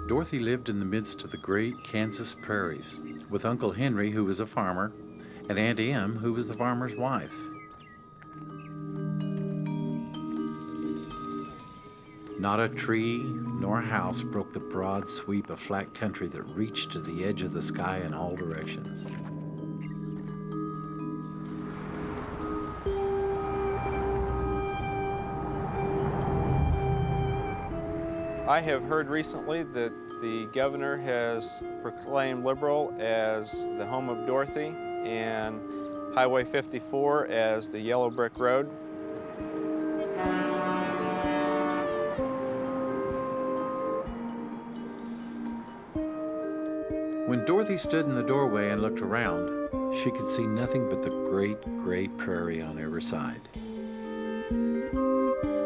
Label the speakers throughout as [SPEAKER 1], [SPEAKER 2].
[SPEAKER 1] Dorothy lived in the midst of the great Kansas prairies with Uncle Henry, who was a farmer, and Aunt Em, who was the farmer's wife. Not a tree nor a house broke the broad sweep of flat country that reached to the edge of the sky in all directions.
[SPEAKER 2] I have heard recently that the governor has proclaimed Liberal as the home of Dorothy and Highway 54 as the Yellow Brick Road.
[SPEAKER 1] When Dorothy stood in the doorway and looked around, she could see nothing but the great gray prairie on every side.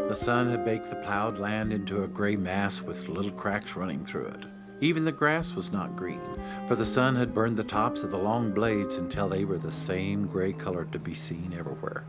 [SPEAKER 1] The sun had baked the plowed land into a gray mass with little cracks running through it. Even the grass was not green, for the sun had burned the tops of the long blades until they were the same gray color to be seen everywhere.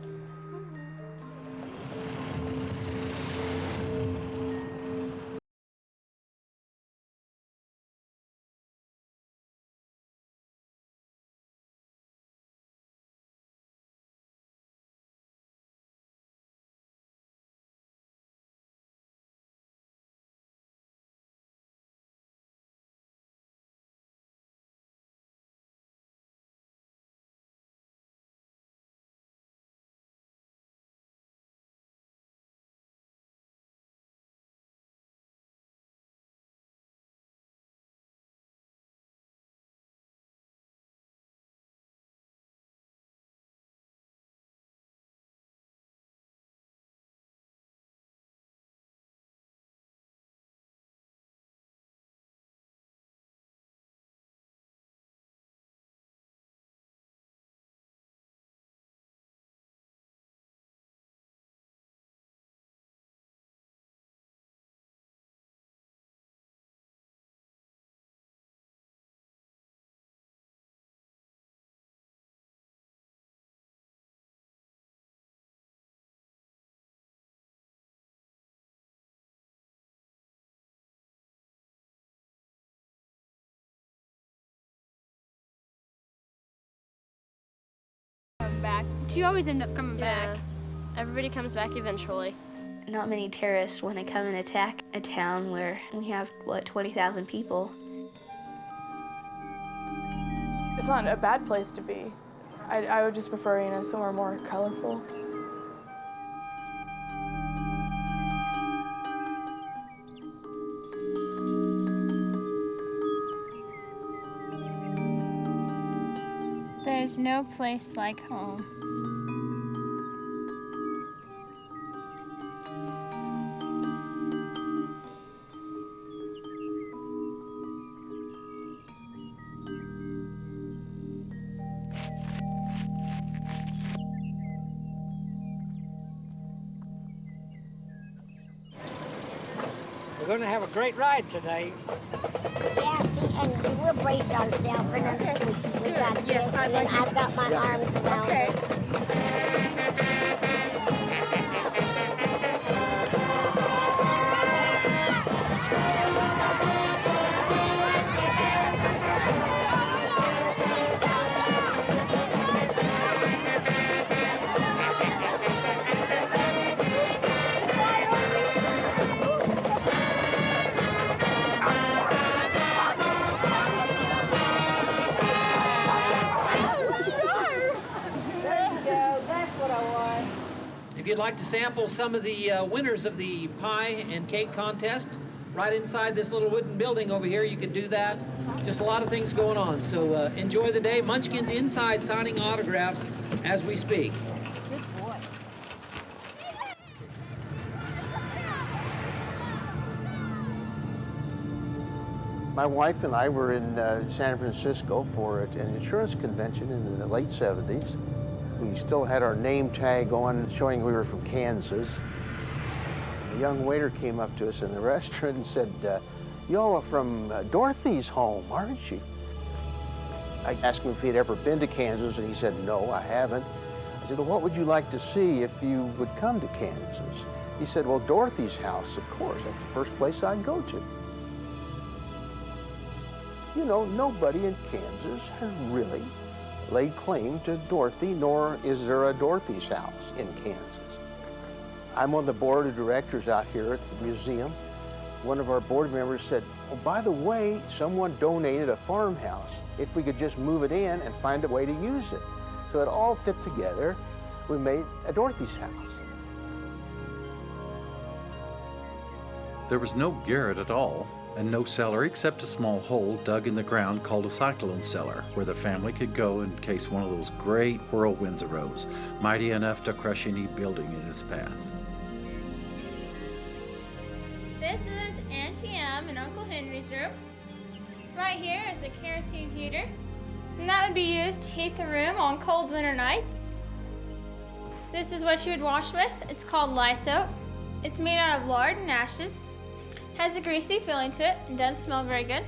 [SPEAKER 3] Back. You always end up coming back.
[SPEAKER 4] Everybody comes back eventually.
[SPEAKER 5] Not many terrorists want to come and attack a town where we have, 20,000 people.
[SPEAKER 6] It's not a bad place to be. I would just prefer, somewhere more colorful.
[SPEAKER 3] There's no place like home.
[SPEAKER 7] We're going to have a great ride today.
[SPEAKER 8] Yeah, see, and we'll brace ourselves, and then we got this, and then I've got my arms around it.
[SPEAKER 7] If you'd like to sample some of the winners of the pie and cake contest, right inside this little wooden building over here, you can do that. Just a lot of things going on. So enjoy the day. Munchkin's inside signing autographs as we speak.
[SPEAKER 8] Good boy.
[SPEAKER 9] My wife and I were in San Francisco for an insurance convention in the late 70s. We still had our name tag on showing we were from Kansas. A young waiter came up to us in the restaurant and said, "Y'all are from Dorothy's home, aren't you?" I asked him if he had ever been to Kansas, and he said, "No, I haven't." I said, "Well, what would you like to see if you would come to Kansas?" He said, "Well, Dorothy's house, of course. That's the first place I'd go to." you know, nobody in Kansas has really laid claim to Dorothy, nor is there a Dorothy's house in Kansas. I'm on the board of directors out here at the museum. One of our board members said, oh, by the way, someone donated a farmhouse. If we could just move it in and find a way to use it. So it all fit together. We made a Dorothy's house.
[SPEAKER 1] There was no garret at all, and no cellar except a small hole dug in the ground called a cyclone cellar, where the family could go in case one of those great whirlwinds arose, mighty enough to crush any building in its path.
[SPEAKER 3] This is Auntie Em and Uncle Henry's room. Right here is a kerosene heater, and that would be used to heat the room on cold winter nights. This is what you would wash with. It's called lye soap. It's made out of lard and ashes. Has a greasy feeling to it and doesn't smell very good.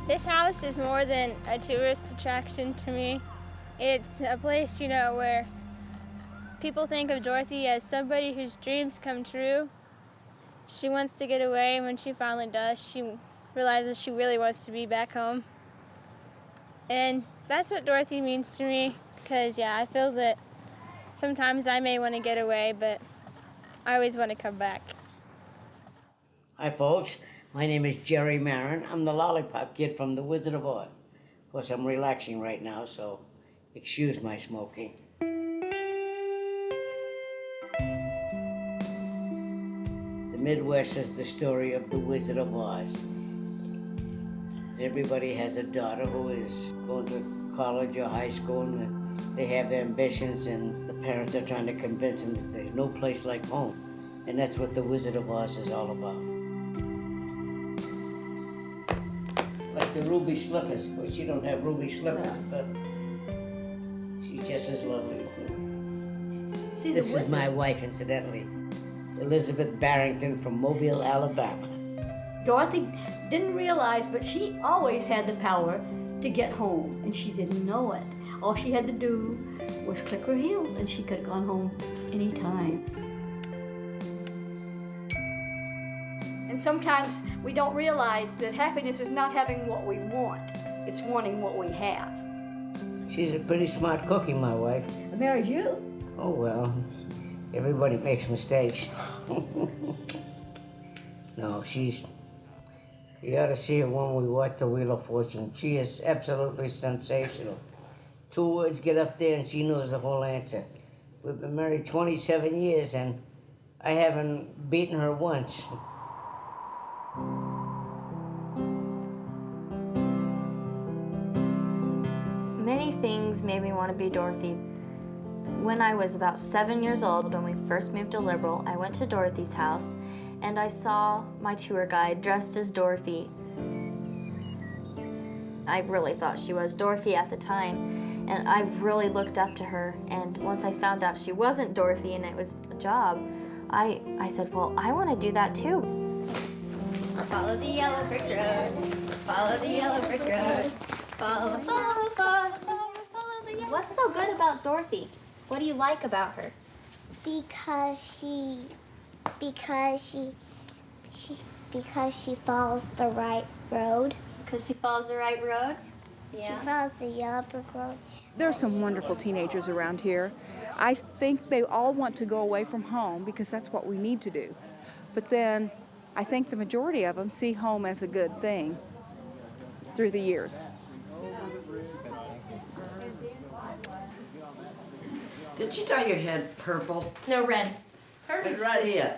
[SPEAKER 3] This house is more than a tourist attraction to me. It's a place, you know, where people think of Dorothy as somebody whose dreams come true. She wants to get away, and when she finally does, she realizes she really wants to be back home. And that's what Dorothy means to me, because, yeah, I feel that sometimes I may want to get away, but I always want to come back.
[SPEAKER 10] Hi, folks. My name is Jerry Marin. I'm the Lollipop Kid from The Wizard of Oz. Of course, I'm relaxing right now, so excuse my smoking. The Midwest is the story of The Wizard of Oz. Everybody has a daughter who is going to college or high school, and they have ambitions, and the parents are trying to convince them that there's no place like home. And that's what The Wizard of Oz is all about. Like the ruby slippers. Of course, she don't have ruby slippers, but she's just as lovely. See, this is my wife, incidentally. It's Elizabeth Barrington from Mobile, Alabama.
[SPEAKER 11] Dorothy didn't realize, but she always had the power to get home, and she didn't know it. All she had to do was click her heels, and she could have gone home anytime. And sometimes we don't realize that happiness is not having what we want, it's wanting what we have.
[SPEAKER 10] She's a pretty smart cookie, my wife.
[SPEAKER 11] I married you.
[SPEAKER 10] Oh, well, everybody makes mistakes. No, you ought to see her when we watch The Wheel of Fortune. She is absolutely sensational. 2 words get up there and she knows the whole answer. We've been married 27 years and I haven't beaten her once.
[SPEAKER 5] Many things made me want to be Dorothy. When I was about 7 years old, when we first moved to Liberal, I went to Dorothy's house and I saw my tour guide dressed as Dorothy. I really thought she was Dorothy at the time, and I really looked up to her, and once I found out she wasn't Dorothy and it was a job, I said, well, I want to do that too. Follow the yellow brick road, follow the yellow brick road, follow the yellow. What's so good about Dorothy? What do you like about her?
[SPEAKER 8] Because she follows the right road.
[SPEAKER 5] Because she follows the right road?
[SPEAKER 8] Yeah. She follows the yellow brick road.
[SPEAKER 12] There's some wonderful teenagers around here. I think they all want to go away from home because that's what we need to do. But then I think the majority of them see home as a good thing through the years.
[SPEAKER 13] Did you dye your head purple?
[SPEAKER 4] No, red.
[SPEAKER 13] It's right here.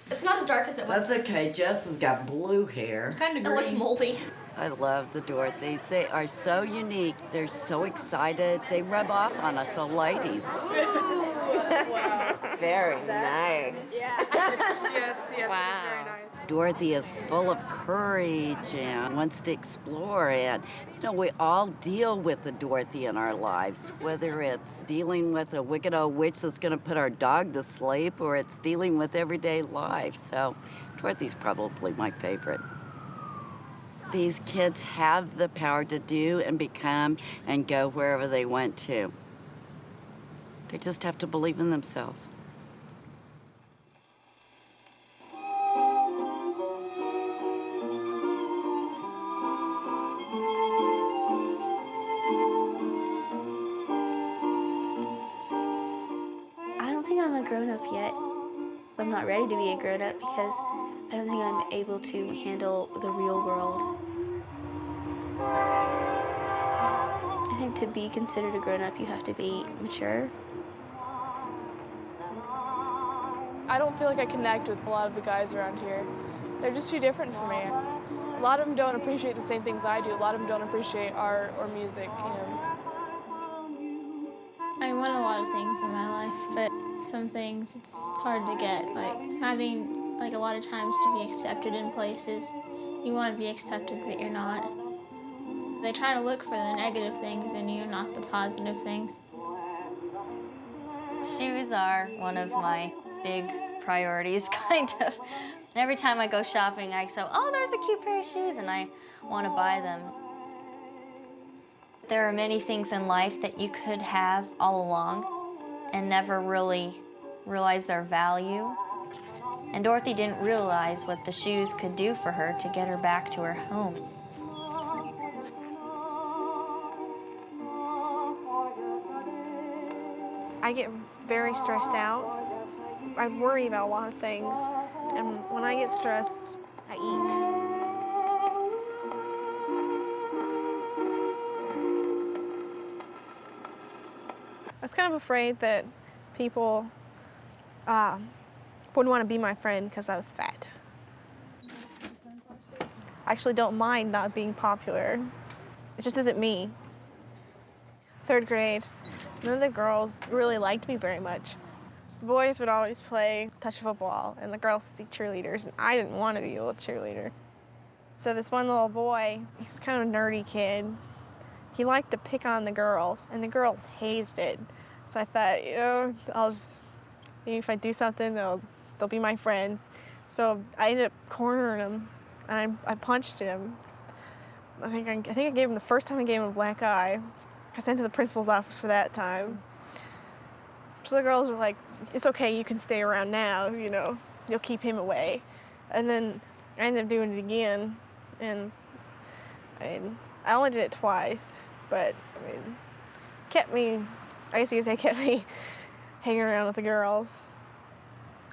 [SPEAKER 4] It's not as dark as it was.
[SPEAKER 13] That's okay. Jess has got blue hair.
[SPEAKER 4] Kind of green. It looks moldy.
[SPEAKER 14] I love the Dorothys. They are so unique. They're so excited. They rub off on us old ladies.
[SPEAKER 13] Wow. Very nice.
[SPEAKER 6] Yeah. yes,
[SPEAKER 14] wow.
[SPEAKER 6] Very nice.
[SPEAKER 14] Dorothy is full of courage and wants to explore. And, you know, we all deal with the Dorothy in our lives, whether it's dealing with a wicked old witch that's going to put our dog to sleep or it's dealing with everyday life. So Dorothy's probably my favorite. These kids have the power to do and become and go wherever they want to. They just have to believe in themselves.
[SPEAKER 15] grown-up yet. I'm not ready to be a grown-up because I don't think I'm able to handle the real world. I think to be considered a grown-up, you have to be mature.
[SPEAKER 6] I don't feel like I connect with a lot of the guys around here. They're just too different for me. A lot of them don't appreciate the same things I do. A lot of them don't appreciate art or music, you know.
[SPEAKER 3] I want a lot of things in my life, but some things it's hard to get. Like having a lot of times to be accepted in places. You want to be accepted, but you're not. They try to look for the negative things in you, not the positive things.
[SPEAKER 5] Shoes are one of my big priorities, kind of. And every time I go shopping, I say, oh, there's a cute pair of shoes, and I want to buy them. There are many things in life that you could have all along and never really realize their value. And Dorothy didn't realize what the shoes could do for her to get her back to her home.
[SPEAKER 16] I get very stressed out. I worry about a lot of things, and when I get stressed, I eat. I was kind of afraid that people wouldn't want to be my friend because I was fat. I actually don't mind not being popular. It just isn't me. 3rd grade, none of the girls really liked me very much. The boys would always play touch football, and the girls would be cheerleaders, and I didn't want to be a little cheerleader. So this one little boy, he was kind of a nerdy kid. He liked to pick on the girls, and the girls hated it. So I thought, you know, maybe if I do something, they'll be my friends. So I ended up cornering him, and I punched him. I think I gave him, the first time I gave him a black eye. I sent to the principal's office for that time. So the girls were like, it's okay, you can stay around now, you know, you'll keep him away. And then I ended up doing it again, and I only did it twice, but I mean, I guess you could say kept me hanging around with the girls.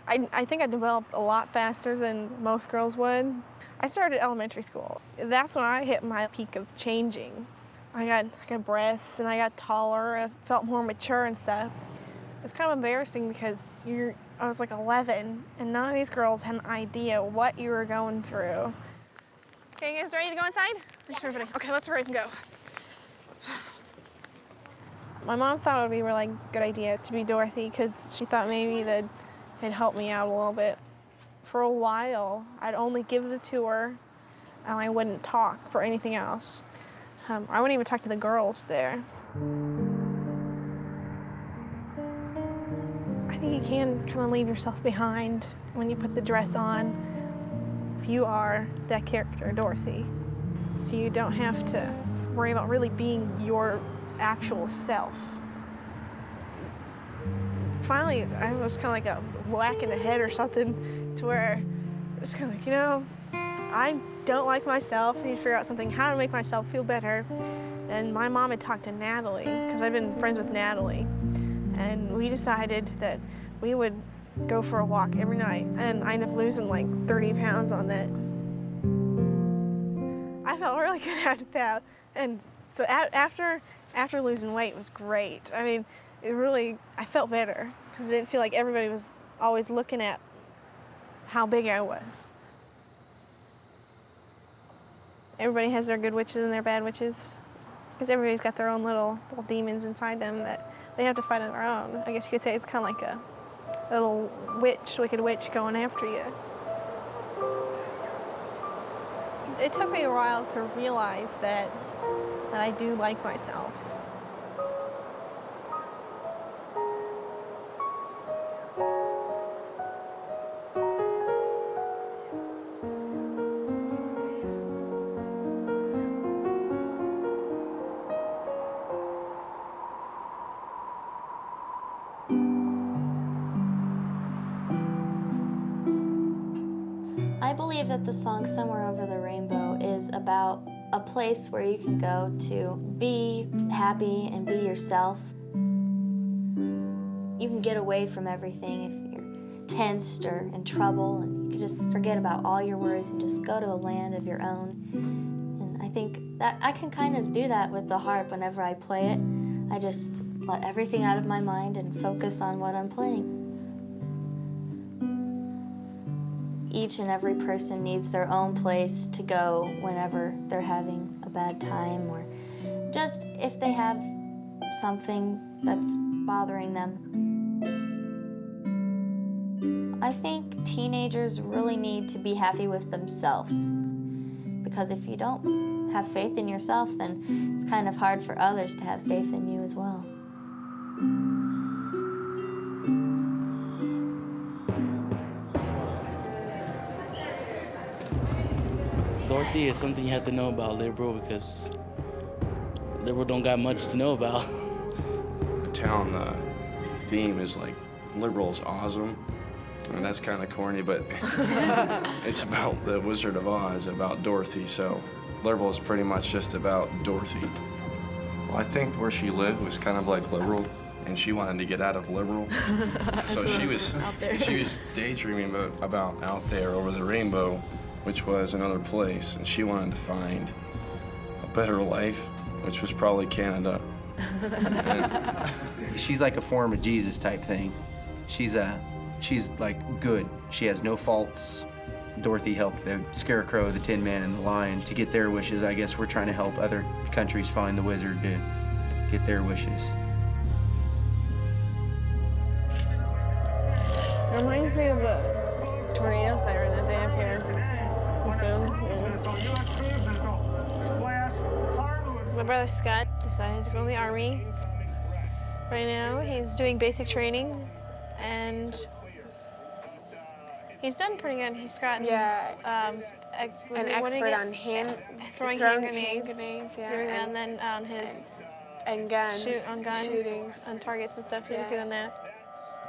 [SPEAKER 16] I think I developed a lot faster than most girls would. I started elementary school. That's when I hit my peak of changing. I got breasts, and I got taller, I felt more mature and stuff. It was kind of embarrassing because I was like 11, and none of these girls had an idea what you were going through. Okay, you guys ready to go inside? Yeah. Okay, let's hurry up and go. My mom thought it would be a really good idea to be Dorothy because she thought maybe that it'd help me out a little bit. For a while, I'd only give the tour, and I wouldn't talk for anything else. I wouldn't even talk to the girls there. I think you can kind of leave yourself behind when you put the dress on if you are that character, Dorothy. So you don't have to worry about really being your actual self. Finally, I was kind of like a whack in the head or something to where it's kind of like, you know, I don't like myself. I need to figure out something, how to make myself feel better. And my mom had talked to Natalie, because I've been friends with Natalie. And we decided that we would go for a walk every night. And I ended up losing like 30 pounds on that. I felt really good after that. And so after losing weight was great. I mean, I felt better because I didn't feel like everybody was always looking at how big I was. Everybody has their good witches and their bad witches because everybody's got their own little demons inside them that they have to fight on their own. I guess you could say it's kind of like a little wicked witch going after you. It took me a while to realize that I do like myself.
[SPEAKER 5] I believe that the song Somewhere Over the Rainbow is about a place where you can go to be happy and be yourself. You can get away from everything if you're tensed or in trouble, and you can just forget about all your worries and just go to a land of your own. And I think that I can kind of do that with the harp whenever I play it. I just let everything out of my mind and focus on what I'm playing. Each and every person needs their own place to go whenever they're having a bad time, or just if they have something that's bothering them. I think teenagers really need to be happy with themselves, because if you don't have faith in yourself, then it's kind of hard for others to have faith in you as well.
[SPEAKER 17] Dorothy is something you have to know about Liberal, because Liberal don't got much to know about.
[SPEAKER 18] The town theme is like, Liberal is awesome. I mean, that's kind of corny, but it's about the Wizard of Oz, about Dorothy, so Liberal is pretty much just about Dorothy. Well, I think where she lived was kind of like Liberal, and she wanted to get out of Liberal. So she was daydreaming about out there over the rainbow, which was another place, and she wanted to find a better life, which was probably Canada.
[SPEAKER 19] She's like a form of Jesus type thing. She's like good. She has no faults. Dorothy helped the Scarecrow, the Tin Man, and the Lion to get their wishes. I guess we're trying to help other countries find the wizard to get their wishes.
[SPEAKER 16] It reminds me of the tornado siren that they have here. My brother Scott decided to go in the Army. Right now, he's doing basic training, and he's done pretty good. He's gotten
[SPEAKER 6] an expert on
[SPEAKER 16] throwing hand grenades, and then on his
[SPEAKER 6] guns,
[SPEAKER 16] shootings, on targets and stuff. He's good on that.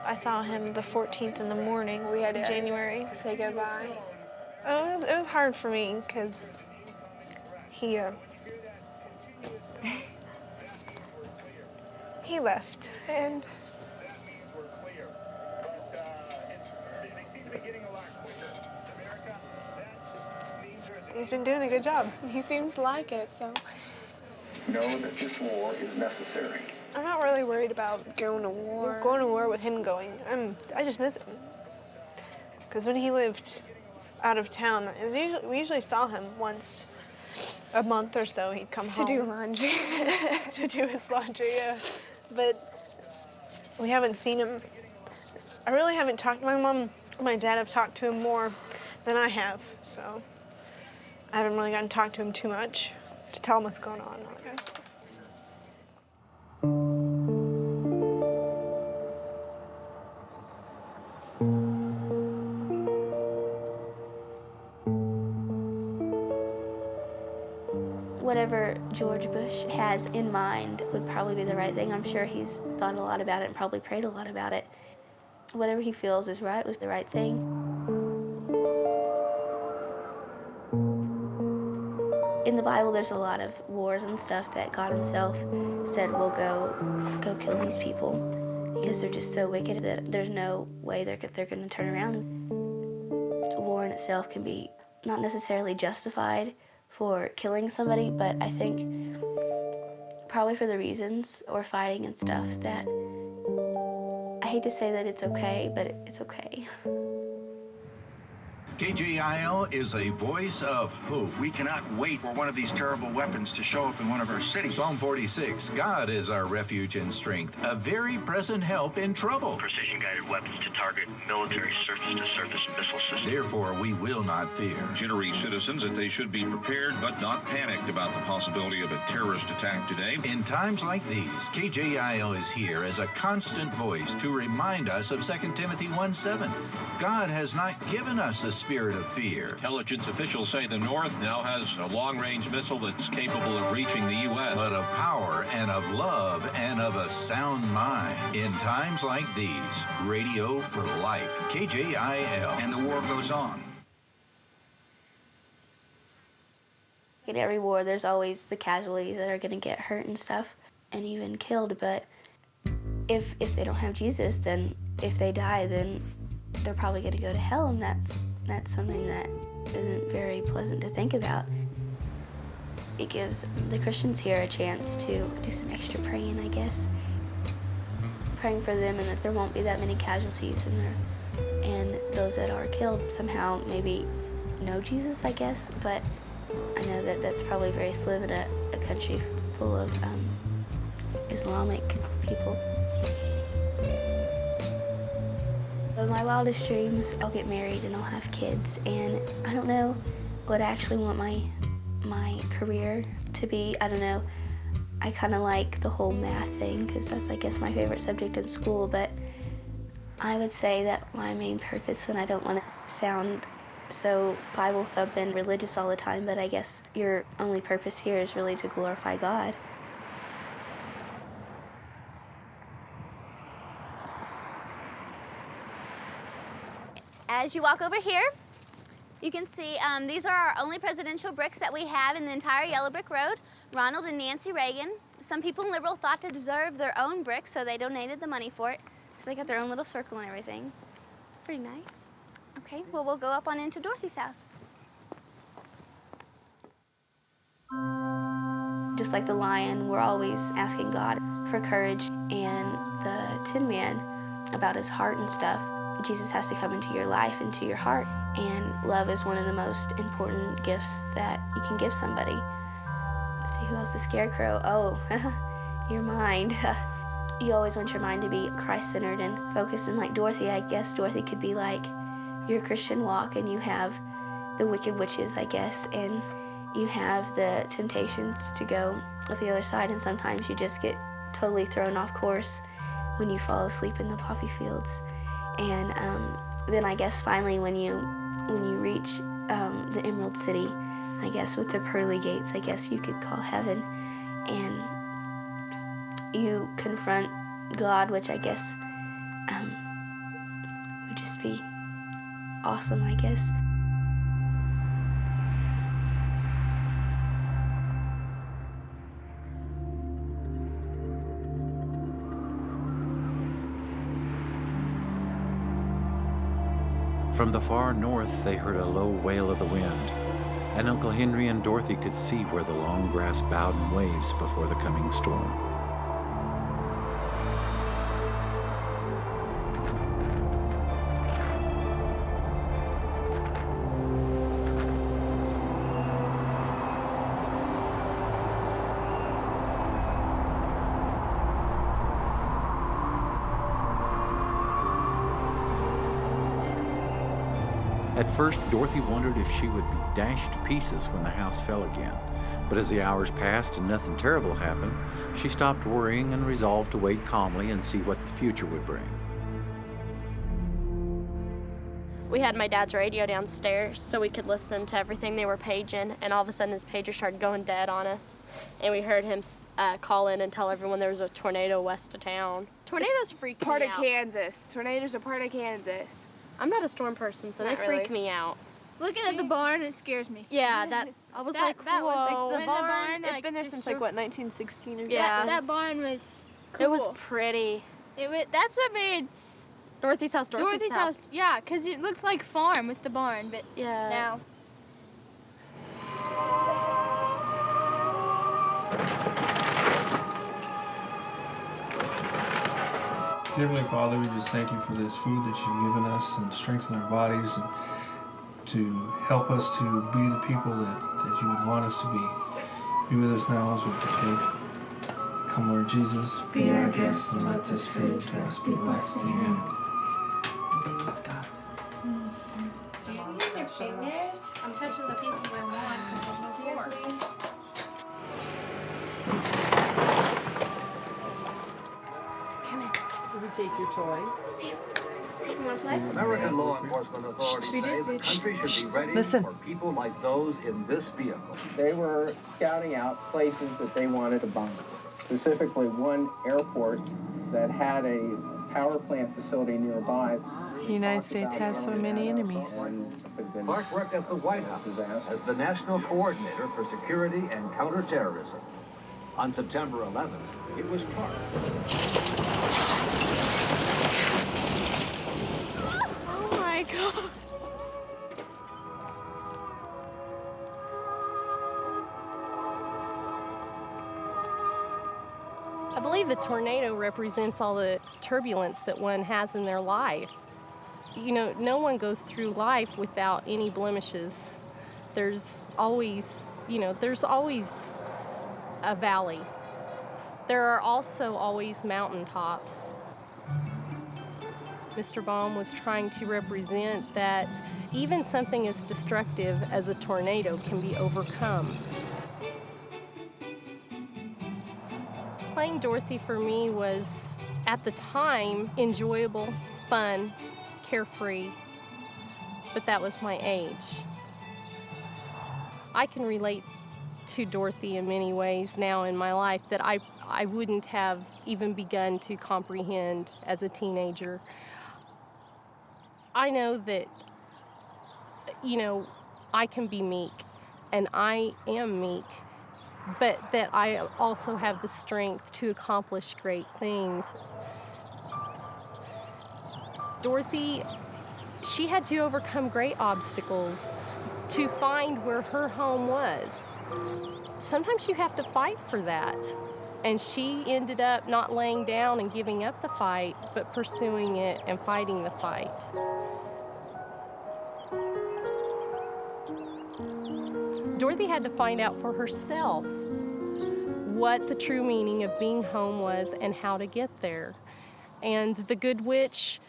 [SPEAKER 16] I saw him the 14th in the morning.
[SPEAKER 6] We had to
[SPEAKER 16] January.
[SPEAKER 6] Say goodbye.
[SPEAKER 16] Oh, it was hard for me because he left, and he's been doing a good job.
[SPEAKER 6] He seems to like it, so.
[SPEAKER 20] Know that this war is necessary.
[SPEAKER 16] I'm not really worried about
[SPEAKER 6] going to war.
[SPEAKER 16] Going to war with him going. I just miss him. Because when he lived out of town, we usually saw him once a month or so. He'd come home.
[SPEAKER 6] To do laundry.
[SPEAKER 16] To do his laundry, yeah. But we haven't seen him. I really haven't talked to my mom. My dad have talked to him more than I have, so I haven't really gotten to talk to him too much to tell him what's going on. Okay.
[SPEAKER 15] Whatever George Bush has in mind would probably be the right thing. I'm sure he's thought a lot about it and probably prayed a lot about it. Whatever he feels is right was the right thing. In the Bible, there's a lot of wars and stuff that God himself said will go kill these people because they're just so wicked that there's no way they're going to turn around. War in itself can be not necessarily justified for killing somebody, but I think probably for the reasons or fighting and stuff that I hate to say that it's okay, but it's okay.
[SPEAKER 21] KJIL is a voice of hope.
[SPEAKER 20] We cannot wait for one of these terrible weapons to show up in one of our cities.
[SPEAKER 21] Psalm 46, God is our refuge and strength, a very present help in trouble.
[SPEAKER 22] Precision-guided weapons to target military surface-to-surface missile systems.
[SPEAKER 21] Therefore, we will not fear.
[SPEAKER 23] Jittery citizens that they should be prepared but not panicked about the possibility of a terrorist attack today.
[SPEAKER 21] In times like these, KJIL is here as a constant voice to remind us of 2 Timothy 1:7. God has not given us a spirit of fear.
[SPEAKER 23] Intelligence officials say the North now has a long-range missile that's capable of reaching the U.S.
[SPEAKER 21] But of power and of love and of a sound mind. In times like these, radio for life, KJIL.
[SPEAKER 20] And the war goes on.
[SPEAKER 15] In every war, there's always the casualties that are going to get hurt and stuff and even killed, but if they don't have Jesus, then if they die, then they're probably going to go to hell, and that's something that isn't very pleasant to think about. It gives the Christians here a chance to do some extra praying, I guess. Praying for them and that there won't be that many casualties and those that are killed somehow maybe know Jesus, I guess, but I know that that's probably very slim in a country full of Islamic people. In my wildest dreams, I'll get married and I'll have kids, and I don't know what I actually want my career to be. I don't know. I kind of like the whole math thing because that's, I guess, my favorite subject in school, but I would say that my main purpose, and I don't want to sound so Bible thumping religious all the time, but I guess your only purpose here is really to glorify God.
[SPEAKER 2] As you walk over here, you can see these are our only presidential bricks that we have in the entire Yellow Brick Road, Ronald and Nancy Reagan. Some people in Liberal thought to deserve their own bricks, so they donated the money for it. So they got their own little circle and everything. Pretty nice. Okay, well, we'll go up on into Dorothy's house.
[SPEAKER 15] Just like the lion, we're always asking God for courage, and the Tin Man about his heart and stuff. Jesus has to come into your life, into your heart, and love is one of the most important gifts that you can give somebody. Let's see, who else? The Scarecrow. Oh, your mind. You always want your mind to be Christ-centered and focused, and like Dorothy, I guess Dorothy could be like your Christian walk, and you have the wicked witches, I guess, and you have the temptations to go with the other side, and sometimes you just get totally thrown off course when you fall asleep in the poppy fields. And then I guess finally when you reach the Emerald City, I guess with the pearly gates, I guess you could call heaven, and you confront God, which I guess would just be awesome, I guess.
[SPEAKER 1] From the far north, they heard a low wail of the wind, and Uncle Henry and Dorothy could see where the long grass bowed in waves before the coming storm. At first, Dorothy wondered if she would be dashed to pieces when the house fell again. But as the hours passed and nothing terrible happened, she stopped worrying and resolved to wait calmly and see what the future would bring.
[SPEAKER 7] We had my dad's radio downstairs so we could listen to everything they were paging, and all of a sudden his pager started going dead on us. And we heard him call in and tell everyone there was a tornado west of town. Tornadoes freak me out.
[SPEAKER 6] Part of Kansas. Tornadoes are part of Kansas.
[SPEAKER 7] I'm not a storm person, so
[SPEAKER 6] Not
[SPEAKER 7] they freak
[SPEAKER 6] really.
[SPEAKER 7] me out.
[SPEAKER 3] Looking at the barn, it scares me.
[SPEAKER 7] Yeah, I was like, whoa.
[SPEAKER 3] Like the barn,
[SPEAKER 6] It's been there since like what, 1916 or something?
[SPEAKER 7] Yeah.
[SPEAKER 3] That barn was cool.
[SPEAKER 7] It was pretty.
[SPEAKER 3] That's what made
[SPEAKER 7] Dorothy's house.
[SPEAKER 3] Yeah, because it looked like farm with the barn, but
[SPEAKER 7] yeah.
[SPEAKER 3] Now.
[SPEAKER 9] Heavenly Father, we just thank you for this food that you've given us and strengthen our bodies and to help us to be the people that you would want us to be. Be with us now as we partake. Come, Lord Jesus.
[SPEAKER 24] Be our guest and let this food to us be blessed. Amen.
[SPEAKER 9] Scott.
[SPEAKER 3] Do you use your fingers? I'm touching the pieces I want because there's no fork.
[SPEAKER 13] Take your toy.
[SPEAKER 3] See if you want to play?
[SPEAKER 25] American law enforcement authorities say the country should be ready for people like those in this vehicle.
[SPEAKER 26] They were scouting out places that they wanted to bomb. Specifically, one airport that had a power plant facility nearby.
[SPEAKER 6] The United States has so many enemies.
[SPEAKER 25] Clark worked at the White House as the National Coordinator for Security and Counterterrorism. On September 11th, it was Clark.
[SPEAKER 4] I believe the tornado represents all the turbulence that one has in their life. You know, no one goes through life without any blemishes. There's always, there's always a valley. There are also always mountaintops. Mr. Baum was trying to represent that even something as destructive as a tornado can be overcome. Playing Dorothy for me was, at the time, enjoyable, fun, carefree, but that was my age. I can relate to Dorothy in many ways now in my life that I wouldn't have even begun to comprehend as a teenager. I know that, I can be meek, and I am meek, but that I also have the strength to accomplish great things. Dorothy, she had to overcome great obstacles to find where her home was. Sometimes you have to fight for that. And she ended up not laying down and giving up the fight, but pursuing it and fighting the fight. Dorothy had to find out for herself what the true meaning of being home was and how to get there. And the good witch,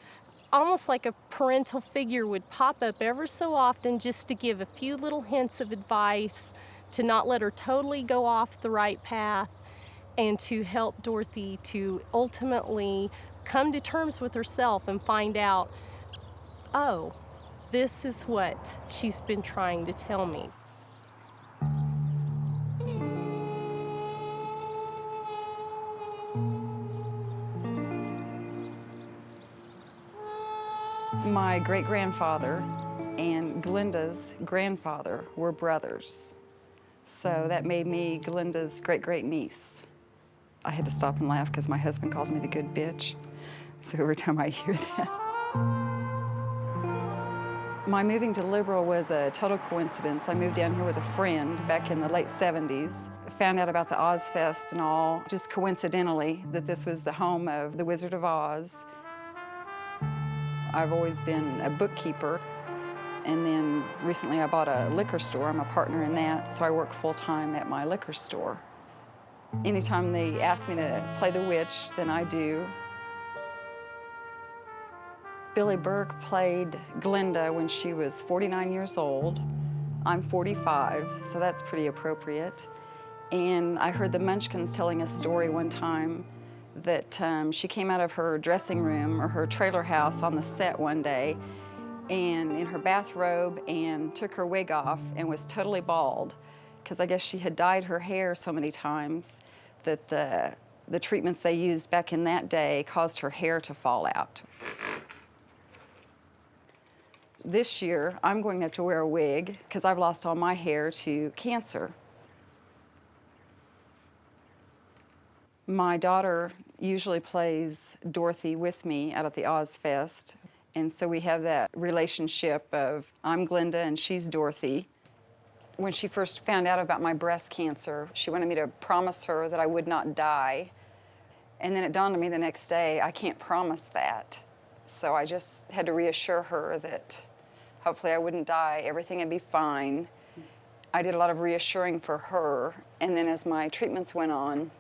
[SPEAKER 4] almost like a parental figure, would pop up ever so often just to give a few little hints of advice, to not let her totally go off the right path, and to help Dorothy to ultimately come to terms with herself and find out, oh, this is what she's been trying to tell me.
[SPEAKER 8] My great-grandfather and Glinda's grandfather were brothers. So that made me Glinda's great-great-niece. I had to stop and laugh because my husband calls me the good bitch. So every time I hear that. My moving to Liberal was a total coincidence. I moved down here with a friend back in the late 70s. Found out about the Ozfest and all, just coincidentally, that this was the home of the Wizard of Oz. I've always been a bookkeeper. And then recently I bought a liquor store. I'm a partner in that, so I work full-time at my liquor store. Anytime they ask me to play the witch, then I do. Billy Burke played Glinda when she was 49 years old. I'm 45, so that's pretty appropriate. And I heard the Munchkins telling a story one time that she came out of her dressing room or her trailer house on the set one day and in her bathrobe and took her wig off and was totally bald because I guess she had dyed her hair so many times that the treatments they used back in that day caused her hair to fall out. This year, I'm going to have to wear a wig because I've lost all my hair to cancer. My daughter usually plays Dorothy with me out at the Ozfest. And so we have that relationship of I'm Glinda and she's Dorothy. When she first found out about my breast cancer, she wanted me to promise her that I would not die. And then it dawned on me the next day, I can't promise that. So I just had to reassure her that hopefully I wouldn't die, everything would be fine. I did a lot of reassuring for her. And then as my treatments went on,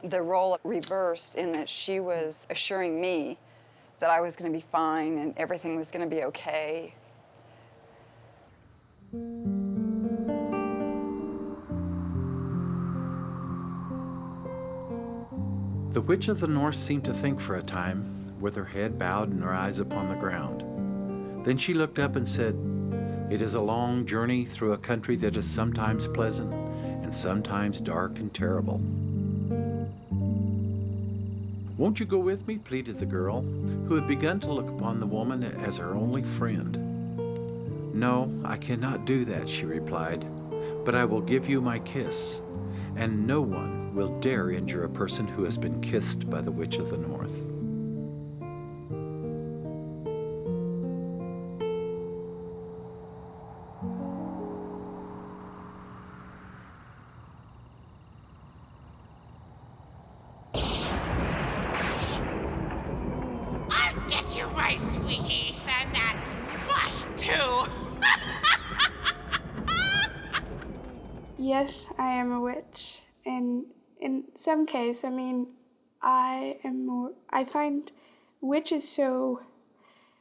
[SPEAKER 8] the role reversed in that she was assuring me that I was going to be fine and everything was going to be okay.
[SPEAKER 1] The Witch of the North seemed to think for a time, with her head bowed and her eyes upon the ground. Then she looked up and said, "It is a long journey through a country that is sometimes pleasant and sometimes dark and terrible." "Won't you go with me?" pleaded the girl, who had begun to look upon the woman as her only friend. "No, I cannot do that," she replied, "but I will give you my kiss, and no one will dare injure a person who has been kissed by the Witch of the North."
[SPEAKER 5] Yes, I am a witch. And in some case, I mean, I find witches so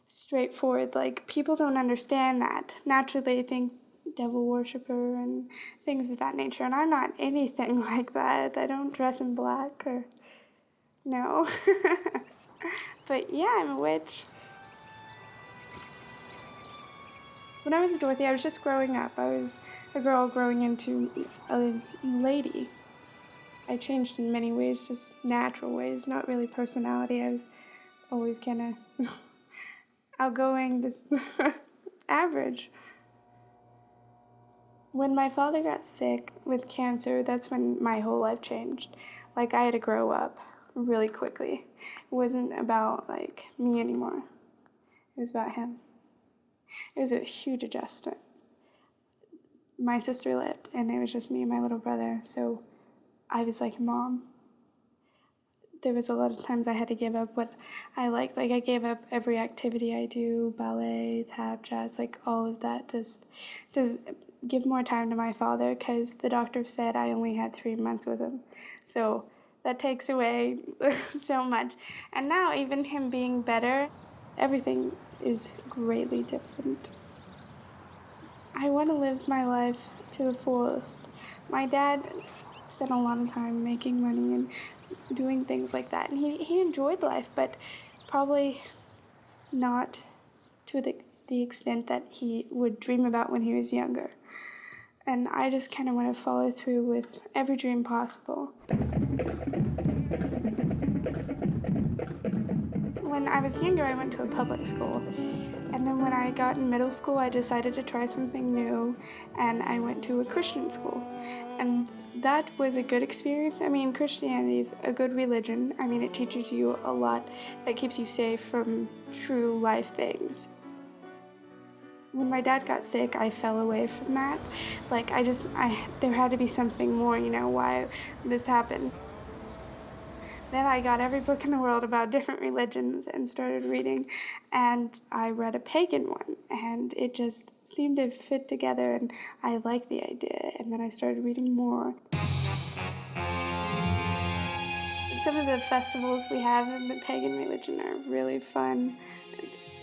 [SPEAKER 5] straightforward. Like, people don't understand that. Naturally, they think devil worshiper and things of that nature. And I'm not anything like that. I don't dress in black or, no. But yeah, I'm a witch. When I was a Dorothy, I was just growing up. I was a girl growing into a lady. I changed in many ways, just natural ways, not really personality. I was always kind of outgoing, just average. When my father got sick with cancer, that's when my whole life changed. Like, I had to grow up really quickly. It wasn't about, like, me anymore. It was about him. It was a huge adjustment. My sister lived, and it was just me and my little brother, so I was like Mom. There was a lot of times I had to give up what I liked. Like, I gave up every activity I do, ballet, tap, jazz, like all of that, just to give more time to my father, because the doctor said I only had 3 months with him. So that takes away so much. And now, even him being better, everything is greatly different. I want to live my life to the fullest. My dad spent a lot of time making money and doing things like that, and he enjoyed life, but probably not to the extent that he would dream about when he was younger. And I just kind of want to follow through with every dream possible. When I was younger, I went to a public school. And then when I got in middle school, I decided to try something new, and I went to a Christian school. And that was a good experience. I mean, Christianity is a good religion. I mean, it teaches you a lot that keeps you safe from true life things. When my dad got sick, I fell away from that. Like, there had to be something more, you know, why this happened. Then I got every book in the world about different religions and started reading, and I read a pagan one, and it just seemed to fit together, and I liked the idea, and then I started reading more. Some of the festivals we have in the pagan religion are really fun.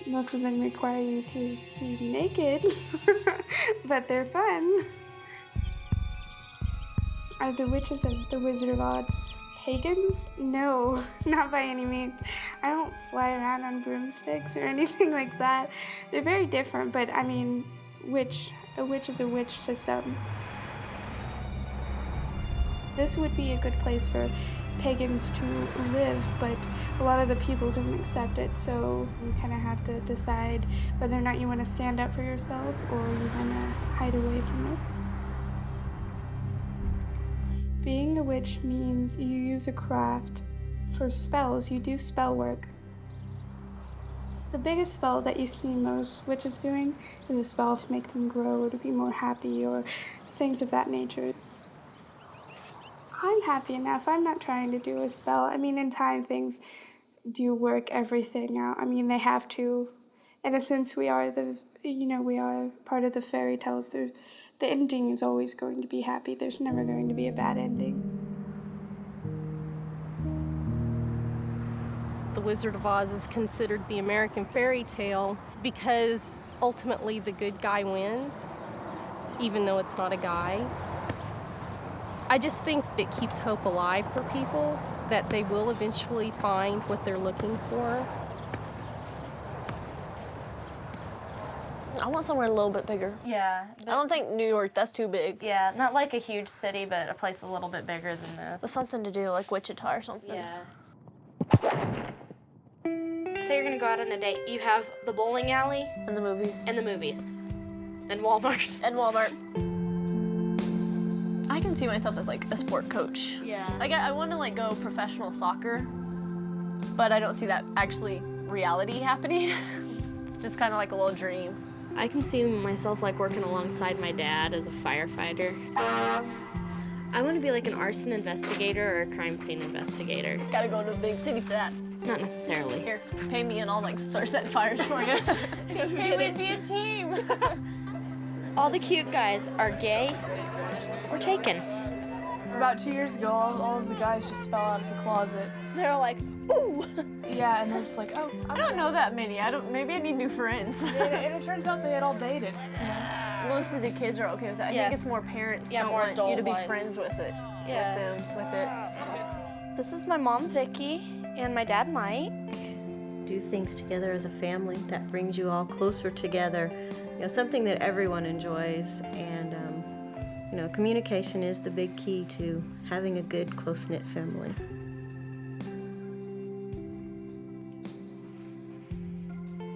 [SPEAKER 5] Most of them require you to be naked, but they're fun. Are the witches of the Wizard of Oz pagans? No, not by any means. I don't fly around on broomsticks or anything like that. They're very different, but I mean, a witch is a witch to some. This would be a good place for pagans to live, but a lot of the people don't accept it, so you kind of have to decide whether or not you want to stand up for yourself or you want to hide away from it. Being a witch means you use a craft. For spells, you do spell work. The biggest spell that you see most witches doing is a spell to make them grow or to be more happy or things of that nature. I'm happy enough. I'm not trying to do a spell. I mean, in time, things do work everything out. I mean, they have to. In a sense, we are part of the fairy tales. The ending is always going to be happy. There's never going to be a bad ending.
[SPEAKER 4] The Wizard of Oz is considered the American fairy tale because ultimately the good guy wins, even though it's not a guy. I just think it keeps hope alive for people, that they will eventually find what they're looking for.
[SPEAKER 10] I want somewhere a little bit bigger.
[SPEAKER 7] Yeah.
[SPEAKER 10] I don't think New York, that's too big.
[SPEAKER 7] Yeah, not like a huge city, but a place a little bit bigger than this.
[SPEAKER 10] But something to do, like Wichita or something.
[SPEAKER 7] Yeah. Say you're gonna go out on a date. You have the bowling alley.
[SPEAKER 10] And the movies.
[SPEAKER 7] And the movies. And Walmart.
[SPEAKER 10] And Walmart. I can see myself as like a sport coach.
[SPEAKER 7] Yeah.
[SPEAKER 10] Like I want to like go professional soccer, but I don't see that actually reality happening. It's just kind of like a little dream.
[SPEAKER 7] I can see myself like working alongside my dad as a firefighter. I want to be like an arson investigator or a crime scene investigator.
[SPEAKER 10] Gotta go to a big city for that.
[SPEAKER 7] Not necessarily.
[SPEAKER 10] Here, pay me and I'll like start setting fires for you. Hey, we'd be a team.
[SPEAKER 7] All the cute guys are gay,
[SPEAKER 11] were taken.
[SPEAKER 6] About 2 years ago, all of the guys just fell out of the closet.
[SPEAKER 11] They're like, ooh.
[SPEAKER 6] Yeah, and they're just like, oh,
[SPEAKER 10] I don't know that many. Maybe I need new friends.
[SPEAKER 6] And it turns out they had all dated.
[SPEAKER 10] Most of the kids are okay with it. I think it's more parents don't
[SPEAKER 11] more
[SPEAKER 10] want you to be
[SPEAKER 11] adult-wise.
[SPEAKER 10] friends with it.
[SPEAKER 11] Yeah.
[SPEAKER 10] With it.
[SPEAKER 11] This is my mom, Vicky, and my dad, Mike.
[SPEAKER 12] Do things together as a family that brings you all closer together. You know, something that everyone enjoys, and you know, communication is the big key to having a good, close-knit family.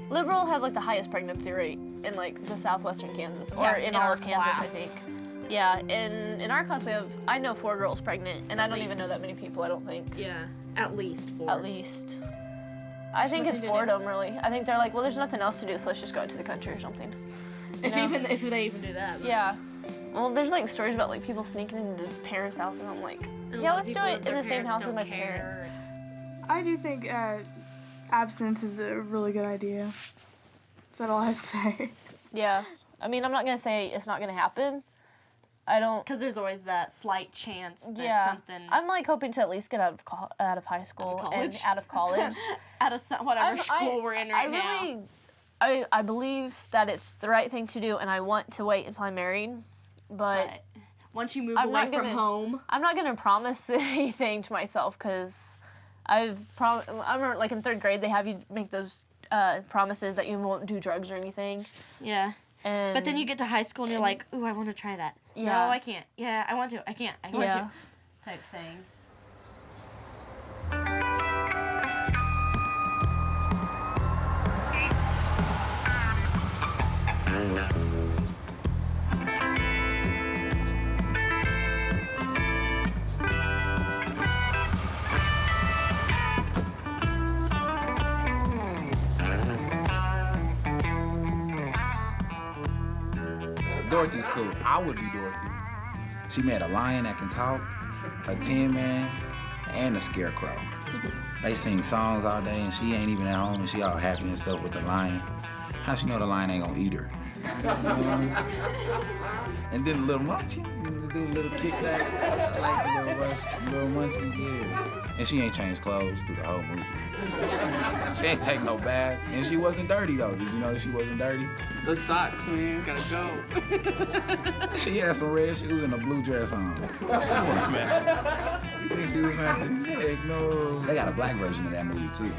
[SPEAKER 10] Liberal has like the highest pregnancy rate in like the southwestern Kansas, or in all
[SPEAKER 6] our
[SPEAKER 10] of Kansas,
[SPEAKER 6] class.
[SPEAKER 10] I think. Yeah, in our class we have, I know 4 girls pregnant, and I don't even know that many people, I don't think.
[SPEAKER 12] Yeah, at least 4.
[SPEAKER 10] At least. I think it's boredom, really. I think they're like, well, there's nothing else to do, so let's just go out to the country or something.
[SPEAKER 6] If they even do that.
[SPEAKER 10] Yeah. Well, there's like stories about like people sneaking into the parents' house, and I'm like, yeah, let's do it in the same house as my parents.
[SPEAKER 6] I do think abstinence is a really good idea. That's all I have to say.
[SPEAKER 10] Yeah. I mean, I'm not going to say it's not going to happen. I don't.
[SPEAKER 7] Because there's always that slight chance that something.
[SPEAKER 10] I'm like hoping to at least get out of high school and out of college.
[SPEAKER 7] Out of whatever school we're in right now.
[SPEAKER 10] I believe that it's the right thing to do, and I want to wait until I'm married. But
[SPEAKER 7] once you move away from home,
[SPEAKER 10] I'm not gonna promise anything to myself, because I remember like in 3rd grade they have you make those promises that you won't do drugs or anything.
[SPEAKER 11] Yeah.
[SPEAKER 10] And
[SPEAKER 11] But then you get to high school and you're like, ooh, I want to try that.
[SPEAKER 10] Yeah.
[SPEAKER 11] No, I can't. Yeah, I want to. I can't. I want to.
[SPEAKER 7] Type thing.
[SPEAKER 14] Dorothy's cool. I would be Dorothy. She met a lion that can talk, a Tin Man, and a scarecrow. They sing songs all day, and she ain't even at home, and she all happy and stuff with the lion. How she know the lion ain't gonna eat her? And then the little munchkin, do a little kickback, like the little munchkin, yeah. And she ain't changed clothes through the whole movie. She ain't take no bath, and she wasn't dirty though. Did you know she wasn't dirty?
[SPEAKER 17] The socks, man, gotta go.
[SPEAKER 14] She had some red shoes and a blue dress on. She wasn't matching. You think she was matching? Heck no. They got a black version of that movie too.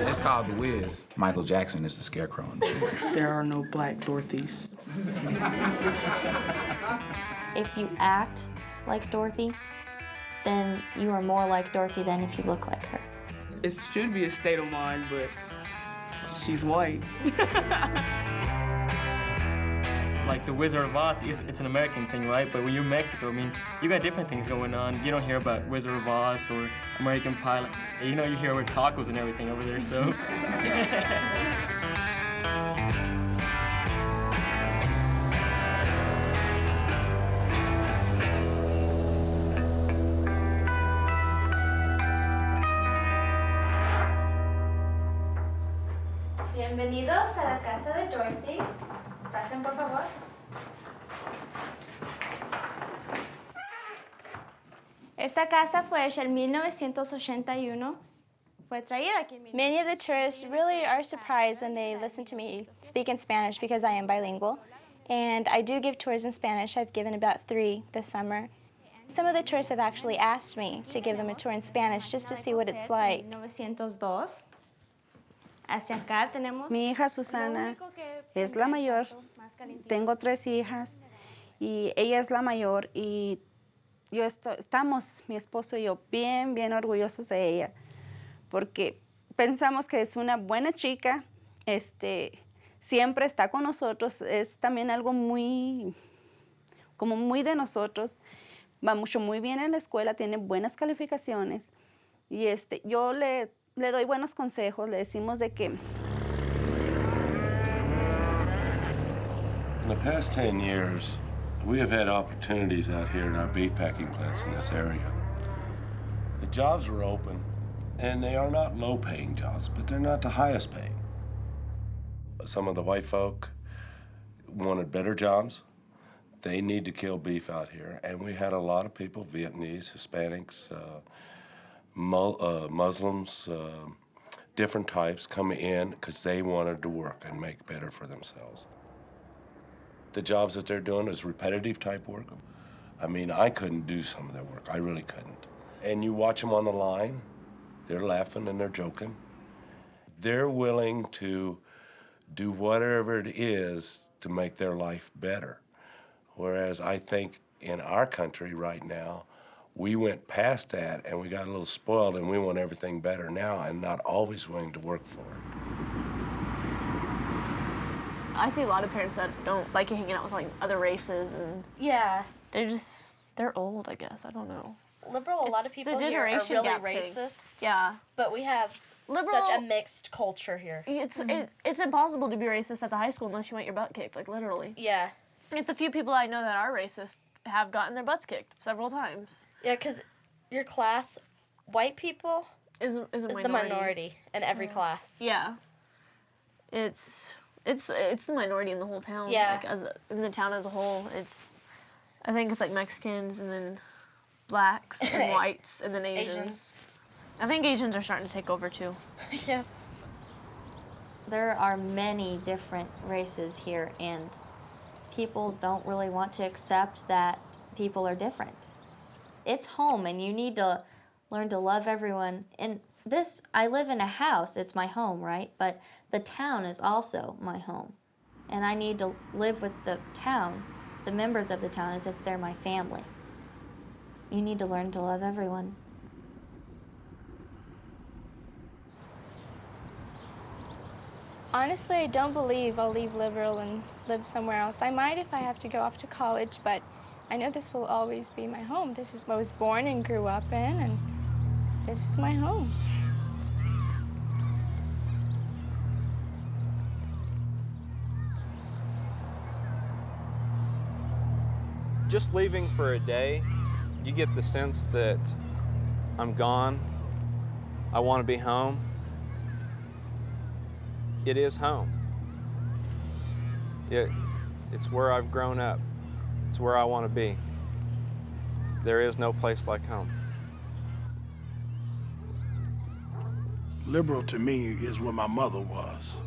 [SPEAKER 14] It's called The Wiz. Michael Jackson is the scarecrow in The Wiz.
[SPEAKER 17] There are no black Dorothys.
[SPEAKER 18] If you act like Dorothy, then you are more like Dorothy than if you look like her.
[SPEAKER 17] It should be a state of mind, but she's white.
[SPEAKER 19] Like the Wizard of Oz, it's an American thing, right? But when you're in Mexico, I mean, you got different things going on. You don't hear about Wizard of Oz or American Pie. Like, you know, you hear about tacos and everything over there, so.
[SPEAKER 3] Bienvenidos a la casa de Dorothy. Pasen, por favor. Esta casa fue hecha en 1981. Fue traída aquí en Many of the tourists really are surprised when they listen to me speak in Spanish because I am bilingual. And I do give tours in Spanish. I've given about 3 this summer. Some of the tourists have actually asked me to give them a tour in Spanish just to see what it's like. 1902. Hacia acá tenemos.
[SPEAKER 27] Mi hija Susana es la mayor. Tengo 3 hijas y ella es la mayor y estamos, mi esposo y yo, bien orgullosos de ella porque pensamos que es una buena chica, siempre está con nosotros, es también algo muy de nosotros, va muy bien en la escuela, tiene buenas calificaciones y yo le doy buenos consejos, le decimos de que
[SPEAKER 28] In the past 10 years, we have had opportunities out here in our bait packing plants in this area. The jobs are open, and they are not low-paying jobs, but they're not the highest paying. Some of the white folk wanted better jobs. they need to kill beef out here. And we had a lot of people, Vietnamese, Hispanics, Muslims, different types come in because they wanted to work and make better for themselves. The jobs that they're doing is repetitive type work. I mean, I couldn't do some of their work. I really couldn't. And you watch them on the line, they're laughing and they're joking. They're willing to do whatever it is to make their life better. Whereas I think in our country right now, we went past that and we got a little spoiled and we want everything better now and not always willing to work for it.
[SPEAKER 10] I see a lot of parents that don't like hanging out with like other races, and
[SPEAKER 11] Yeah.
[SPEAKER 10] they're old, I guess. I don't know.
[SPEAKER 11] Liberal, a lot of people
[SPEAKER 10] the
[SPEAKER 11] here are
[SPEAKER 10] generation
[SPEAKER 11] really
[SPEAKER 10] gap thing.
[SPEAKER 11] racist.
[SPEAKER 10] Yeah.
[SPEAKER 11] But we have
[SPEAKER 10] Liberal-
[SPEAKER 11] such a mixed culture here.
[SPEAKER 10] It's impossible to be racist at the high school unless you want your butt kicked, like literally.
[SPEAKER 11] Yeah.
[SPEAKER 10] It's the few people I know that are racist have gotten their butts kicked several times.
[SPEAKER 11] Yeah, because your class, white people,
[SPEAKER 10] is
[SPEAKER 11] the minority in every class.
[SPEAKER 10] Yeah. It's the minority in the whole town.
[SPEAKER 11] Yeah.
[SPEAKER 10] Like in the town as a whole, I think it's like Mexicans and then blacks and whites and then Asians. I think Asians are starting to take over too.
[SPEAKER 11] Yeah.
[SPEAKER 18] There are many different races here, and people don't really want to accept that people are different. It's home, and you need to learn to love everyone. And I live in a house, it's my home, right? But the town is also my home. And I need to live with the town, the members of the town, as if they're my family. You need to learn to love everyone.
[SPEAKER 3] Honestly, I don't believe I'll leave Liberal and live somewhere else. I might if I have to go off to college, but I know this will always be my home. This is what I was born and grew up in, and this is my home.
[SPEAKER 2] Just leaving for a day, you get the sense that I'm gone, I want to be home. It is home. It's where I've grown up. It's where I want to be. There is no place like home.
[SPEAKER 15] Liberal to me is where my mother was.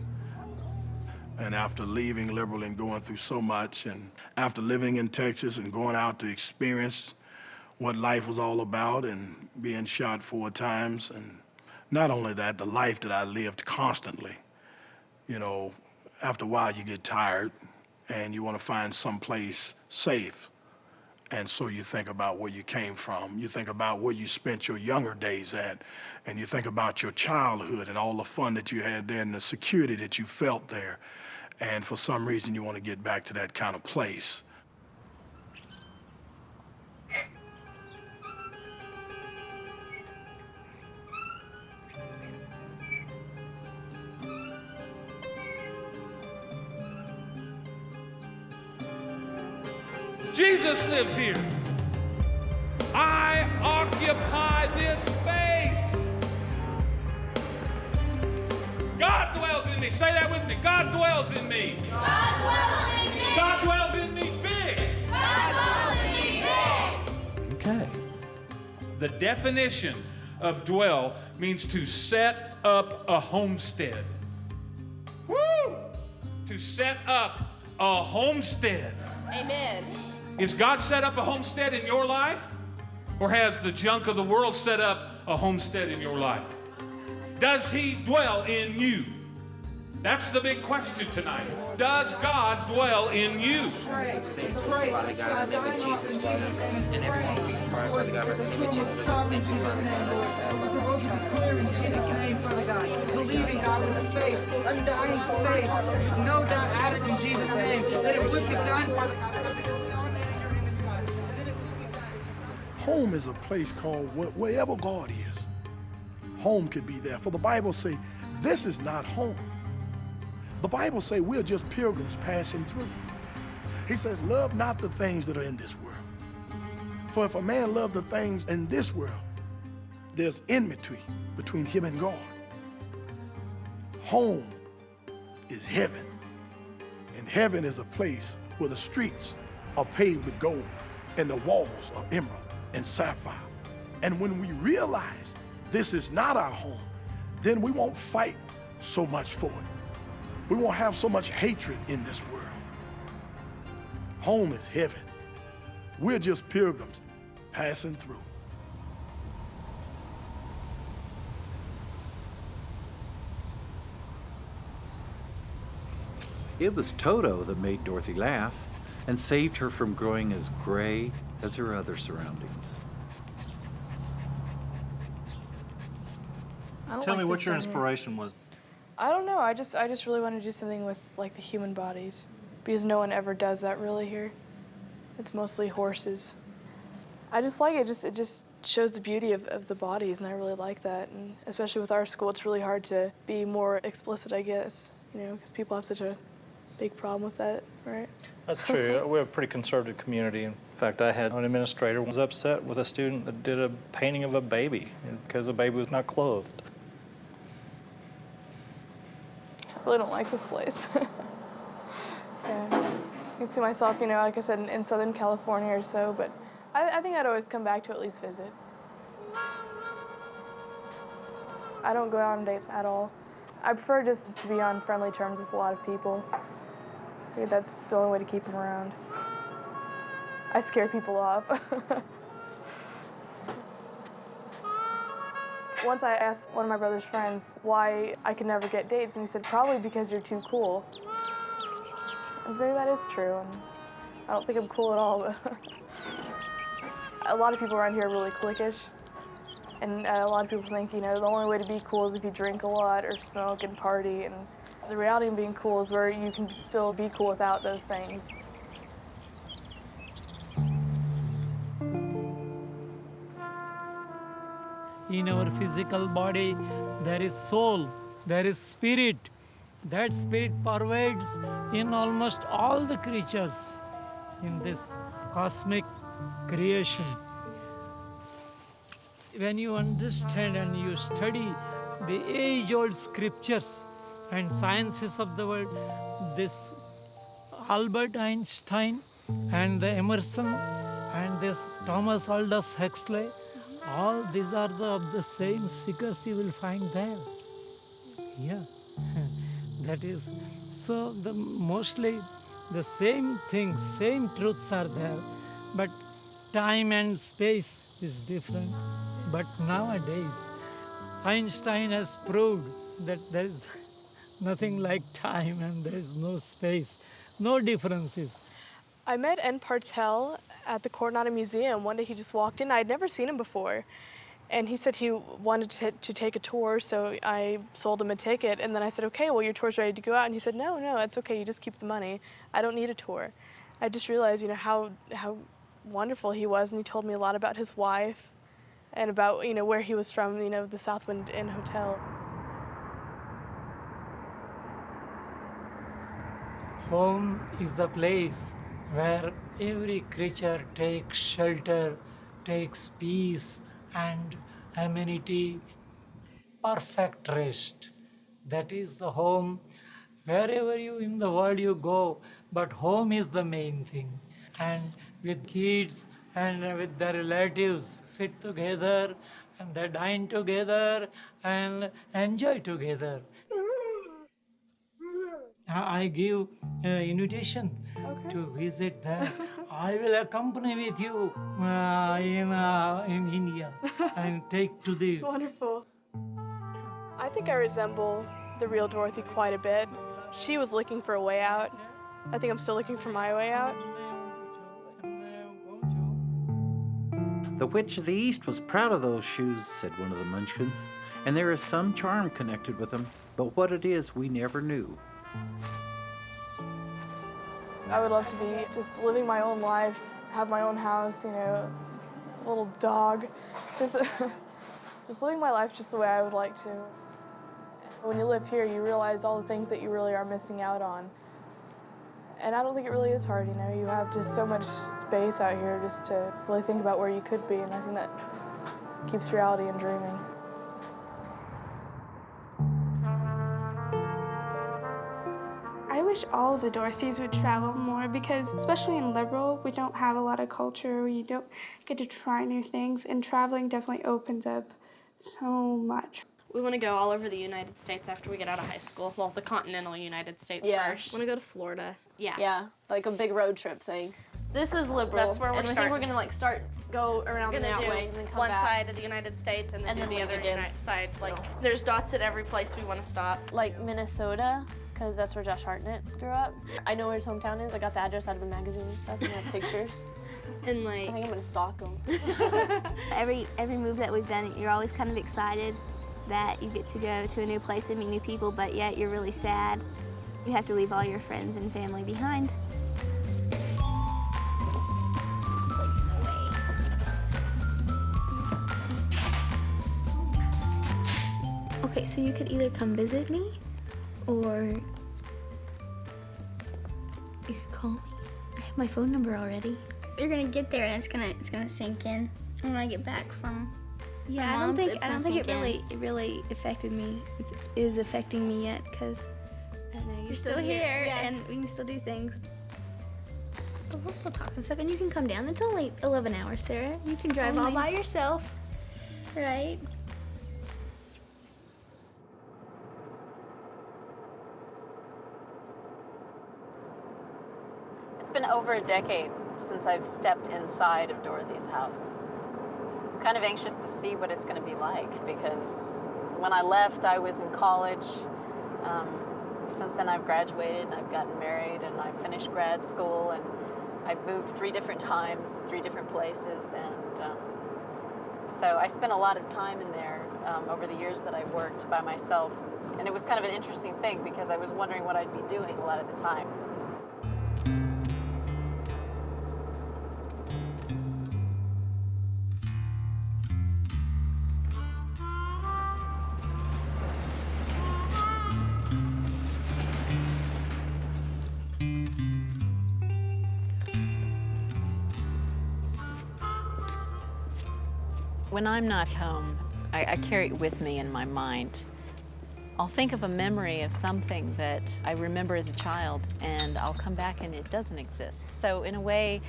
[SPEAKER 15] And after leaving Liberal and going through so much, and after living in Texas and going out to experience what life was all about and being shot 4 times, and not only that, the life that I lived constantly. You know, after a while you get tired and you want to find some place safe. And so you think about where you came from. You think about where you spent your younger days at. And you think about your childhood and all the fun that you had there and the security that you felt there. And for some reason you want to get back to that kind of place.
[SPEAKER 16] Jesus lives here. I occupy this space. God dwells in me. Say that with me. God dwells in me.
[SPEAKER 20] God dwells in me.
[SPEAKER 16] God dwells in me big.
[SPEAKER 20] God dwells in me big.
[SPEAKER 16] Okay. The definition of dwell means to set up a homestead. Woo! To set up a homestead.
[SPEAKER 11] Amen.
[SPEAKER 16] Is God set up a homestead in your life? Or has the junk of the world set up a homestead in your life? Does he dwell in you? That's the big question tonight. Does God dwell in you?
[SPEAKER 21] Father God, in the name of Jesus, Father, and everyone we pray, Father God, in the name of Jesus, thank you, Father God. Let the rose be clear in Jesus' name, Father God. Believing God with a faith, undying faith, no doubt added in Jesus' name, that it would be done, Father God.
[SPEAKER 15] Home is a place called wherever God is. Home could be there. For the Bible say, this is not home. The Bible say we're just pilgrims passing through. He says, love not the things that are in this world. For if a man love the things in this world, there's enmity between him and God. Home is heaven. And heaven is a place where the streets are paved with gold, and the walls are emerald and sapphire. And when we realize this is not our home, then we won't fight so much for it. We won't have so much hatred in this world. Home is heaven. We're just pilgrims passing through.
[SPEAKER 1] It was Toto that made Dorothy laugh and saved her from growing as gray as her other surroundings.
[SPEAKER 8] Tell me what your inspiration was.
[SPEAKER 6] I don't know. I just really want to do something with like the human bodies, because no one ever does that really here. It's mostly horses. I just like it. It just shows the beauty of the bodies, and I really like that. And especially with our school, it's really hard to be more explicit, I guess. You know, because people have such a big problem with that, right?
[SPEAKER 8] That's true. We're a pretty conservative community. In fact, I had an administrator who was upset with a student that did a painting of a baby because the baby was not clothed.
[SPEAKER 6] I really don't like this place. Yeah. I can see myself, you know, like I said, in Southern California or so, but I think I'd always come back to at least visit. I don't go out on dates at all. I prefer just to be on friendly terms with a lot of people. I think that's the only way to keep them around. I scare people off. Once I asked one of my brother's friends why I could never get dates, and he said, probably because you're too cool. And maybe that is true, and I don't think I'm cool at all, but a lot of people around here are really cliquish, and a lot of people think, you know, the only way to be cool is if you drink a lot or smoke and party, and the reality of being cool is where you can still be cool without those things.
[SPEAKER 9] In our physical body, there is soul, there is spirit. That spirit pervades in almost all the creatures in this cosmic creation. When you understand and you study the age-old scriptures and sciences of the world, this Albert Einstein and the Emerson and this Thomas Aldous Huxley, all these are of the same seekers you will find there. Yeah, that is, so mostly the same things, same truths are there, but time and space is different. But nowadays, Einstein has proved that there is nothing like time and there is no space, no differences.
[SPEAKER 6] I met N. Partel at the Coronado Museum. One day he just walked in. I'd never seen him before. And he said he wanted to take a tour, so I sold him a ticket. And then I said, okay, well, your tour's ready to go out. And he said, no, it's okay, you just keep the money. I don't need a tour. I just realized, you know, how wonderful he was. And he told me a lot about his wife and about, you know, where he was from, you know, the Southwind Inn Hotel.
[SPEAKER 9] Home is the place where every creature takes shelter, takes peace and amenity, perfect rest. That is the home. Wherever you in the world you go, but home is the main thing. And with kids and with their relatives, sit together and they dine together and enjoy together. I give invitation to visit there. I will accompany with you in India and take to the...
[SPEAKER 6] It's wonderful. I think I resemble the real Dorothy quite a bit. She was looking for a way out. I think I'm still looking for my way out.
[SPEAKER 1] The Witch of the East was proud of those shoes, said one of the Munchkins, and there is some charm connected with them, but what it is we never knew.
[SPEAKER 6] I would love to be just living my own life, have my own house, you know, a little dog. Just living my life just the way I would like to. When you live here, you realize all the things that you really are missing out on. And I don't think it really is hard, you know. You have just so much space out here just to really think about where you could be, and I think that keeps reality and dreaming.
[SPEAKER 5] I wish all the Dorothys would travel more because, especially in liberal, we don't have a lot of culture. You don't get to try new things, and traveling definitely opens up so much.
[SPEAKER 7] We want to go all over the United States after we get out of high school. Well, the continental United States first. Want to go to Florida. Yeah.
[SPEAKER 10] Yeah, like a big road trip thing. This is liberal.
[SPEAKER 7] That's where we're
[SPEAKER 10] and I think we're gonna like go around
[SPEAKER 7] We're
[SPEAKER 10] that
[SPEAKER 7] gonna do
[SPEAKER 10] way and then come
[SPEAKER 7] one
[SPEAKER 10] back.
[SPEAKER 7] side of the United States and then do the
[SPEAKER 10] leave
[SPEAKER 7] other
[SPEAKER 10] again.
[SPEAKER 7] side. Like, there's dots at every place we want to stop.
[SPEAKER 10] Like Minnesota, because that's where Josh Hartnett grew up. I know where his hometown is. I got the address out of a magazine and stuff, and I have pictures.
[SPEAKER 7] And like,
[SPEAKER 10] I think I'm gonna stalk him.
[SPEAKER 4] Every move that we've done, you're always kind of excited that you get to go to a new place and meet new people, but yet you're really sad. You have to leave all your friends and family behind.
[SPEAKER 12] Okay, so you could either come visit me, or you could call me. I have my phone number already.
[SPEAKER 3] You're gonna get there and it's gonna sink in when I get back from.
[SPEAKER 12] Yeah,
[SPEAKER 3] my
[SPEAKER 12] I don't
[SPEAKER 3] mom's,
[SPEAKER 12] think
[SPEAKER 3] it's gonna sink in.
[SPEAKER 12] it really affected me. It is affecting me yet because you're still here and we can still do things. But we'll still talk and stuff, and you can come down. It's only 11 hours, Sarah. You can drive all by yourself, right?
[SPEAKER 13] It's been over a decade since I've stepped inside of Dorothy's house. I'm kind of anxious to see what it's going to be like because when I left, I was in college. Since then, I've graduated and I've gotten married and I've finished grad school and I've moved 3 different times, 3 different places, and so I spent a lot of time in there over the years that I worked by myself, and it was kind of an interesting thing because I was wondering what I'd be doing a lot of the time. When I'm not home, I carry it with me in my mind. I'll think of a memory of something that I remember as a child, and I'll come back and it doesn't exist. So in a way,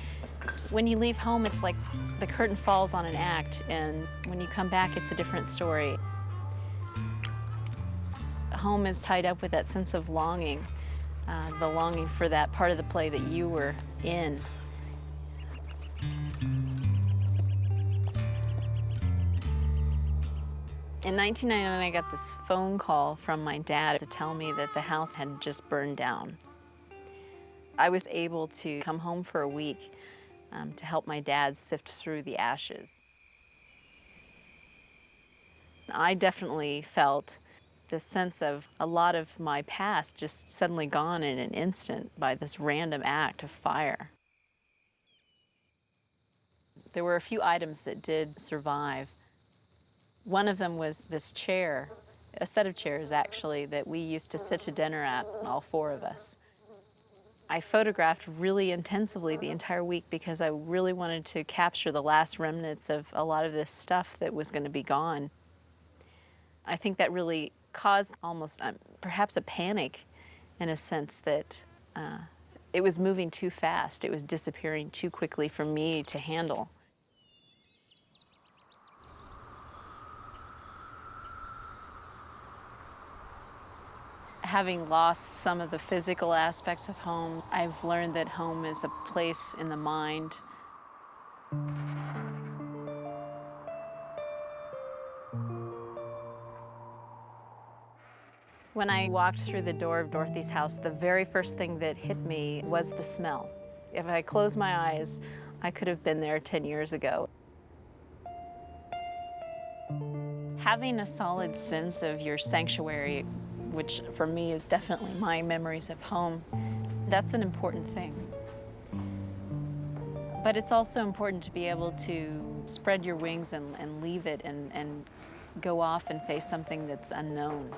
[SPEAKER 13] when you leave home, it's like the curtain falls on an act, and when you come back, it's a different story. Home is tied up with that sense of longing, the longing for that part of the play that you were in. In 1999, I got this phone call from my dad to tell me that the house had just burned down. I was able to come home for a week to help my dad sift through the ashes. I definitely felt the sense of a lot of my past just suddenly gone in an instant by this random act of fire. There were a few items that did survive. One of them was this chair, a set of chairs actually, that we used to sit to dinner at, all 4 of us. I photographed really intensively the entire week because I really wanted to capture the last remnants of a lot of this stuff that was going to be gone. I think that really caused almost perhaps a panic in a sense that it was moving too fast. It was disappearing too quickly for me to handle. Having lost some of the physical aspects of home, I've learned that home is a place in the mind. When I walked through the door of Dorothy's house, the very first thing that hit me was the smell. If I closed my eyes, I could have been there 10 years ago. Having a solid sense of your sanctuary, which for me is definitely my memories of home, that's an important thing. But it's also important to be able to spread your wings and leave it and go off and face something that's unknown.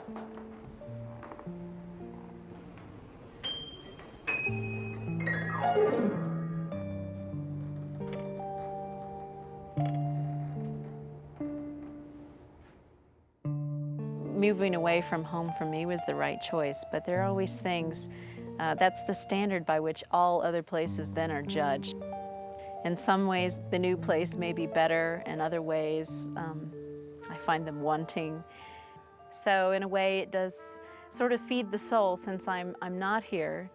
[SPEAKER 13] Moving away from home for me was the right choice, but there are always things That's the standard by which all other places then are judged. In some ways, the new place may be better. In other ways, I find them wanting. So in a way, it does sort of feed the soul since I'm not here.